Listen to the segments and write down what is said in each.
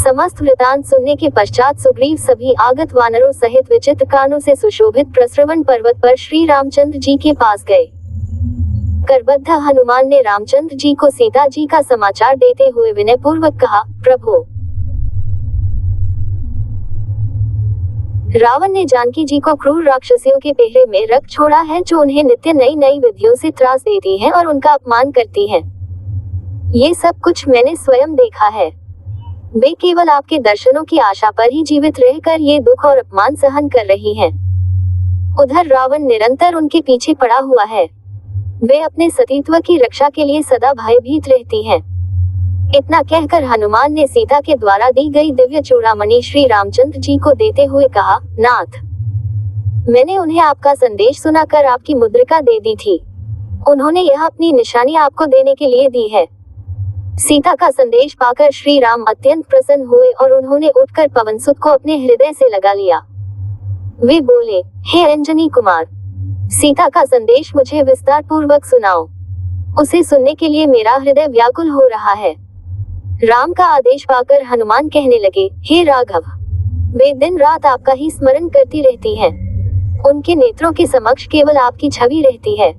समस्त वृतांत सुनने के पश्चात सुग्रीव सभी आगत वानरों सहित विचित्र कानों से सुशोभित प्रस्रवण पर्वत पर श्री रामचंद्र जी के पास गए। करबद्ध हनुमान ने रामचंद्र जी को सीता जी का समाचार देते हुए विनय पूर्वक कहा, प्रभु, रावण ने जानकी जी को क्रूर राक्षसियों के पहरे में रख छोड़ा है, जो उन्हें नित्य नई नई विधियों से त्रास देती हैं और उनका अपमान करती हैं। ये सब कुछ मैंने स्वयं देखा है। वे केवल आपके दर्शनों की आशा पर ही जीवित रहकर ये दुख और अपमान सहन कर रही हैं। उधर रावण निरंतर उनके पीछे पड़ा हुआ है। वे अपने सतीत्व की रक्षा के लिए सदा भयभीत रहती हैं। इतना कहकर हनुमान ने सीता के द्वारा दी गई दिव्य चूड़ामणि श्री रामचंद्र जी को देते हुए कहा, नाथ, मैंने उन्हें आपका संदेश सुनाकर आपकी मुद्रिका दे दी थी। उन्होंने यह अपनी निशानी आपको देने के लिए दी है। सीता का संदेश पाकर श्री राम अत्यंत प्रसन्न हुए और उन्होंने उठकर पवनसुत को अपने हृदय से लगा लिया। वे बोले, हे अंजनी कुमार, सीता का संदेश मुझे विस्तार पूर्वक सुनाओ। उसे सुनने के लिए मेरा हृदय व्याकुल हो रहा है। राम का आदेश पाकर हनुमान कहने लगे, हे राघव, वे दिन रात आपका ही स्मरण करती रहती हैं। उनके नेत्रों के समक्ष केवल आपकी छवि रहती है।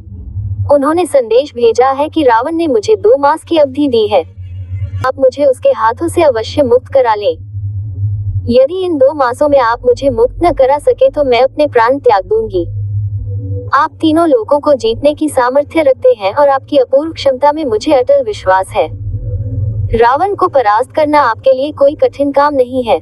उन्होंने संदेश भेजा है कि रावण ने मुझे 2 मास की अवधि दी है। आप मुझे उसके हाथों से अवश्य मुक्त करा लें। यदि इन 2 मासों में आप मुझे मुक्त न करा सके तो मैं अपने प्राण त्याग दूंगी। आप तीनों लोगों को जीतने की सामर्थ्य रखते हैं और आपकी अपूर्व क्षमता में मुझे अटल विश्वास है। रावण को परास्त करना आपके लिए कोई कठिन काम नहीं है।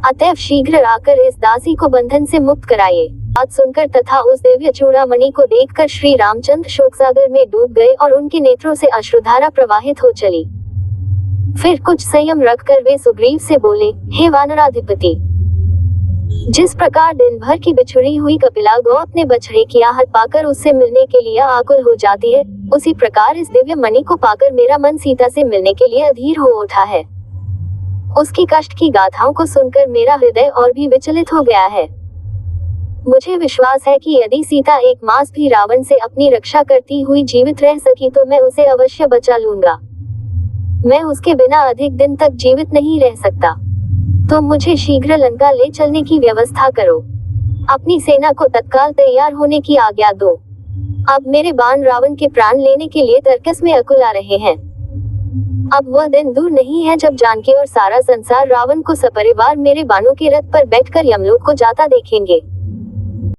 अतएव शीघ्र आकर इस दासी को बंधन से मुक्त कराइए। बात सुनकर तथा उस दिव्य चूड़ामणि को देखकर श्री रामचंद्र शोकसागर में डूब गए और उनके नेत्रों से अश्रुधारा प्रवाहित हो चली। फिर कुछ संयम रखकर वे सुग्रीव से बोले, हे वानराधिपति, जिस प्रकार दिन भर की बिछुड़ी हुई कपिला गौ अपने बछड़े की आहट पाकर उससे मिलने के लिए आकुल हो जाती है, उसी प्रकार इस दिव्य मणि को पाकर मेरा मन सीता से मिलने के लिए अधीर हो उठा है। उसकी कष्ट की गाथाओं को सुनकर मेरा हृदय और भी विचलित हो गया है। मुझे विश्वास है कि यदि सीता 1 मास भी रावण से अपनी रक्षा करती हुई जीवित रह सकी तो मैं उसे अवश्य बचा लूंगा। मैं उसके बिना अधिक दिन तक जीवित नहीं रह सकता। तो मुझे शीघ्र लंका ले चलने की व्यवस्था करो। अपनी सेना को तत्काल तैयार होने की आज्ञा दो। अब मेरे बाण रावण के प्राण लेने के लिए तर्कस में अकुला रहे हैं। अब वह दिन दूर नहीं है जब जानकी और सारा संसार रावण को सपरिवार मेरे बाणों के रथ पर बैठकर यमलोक को जाता देखेंगे।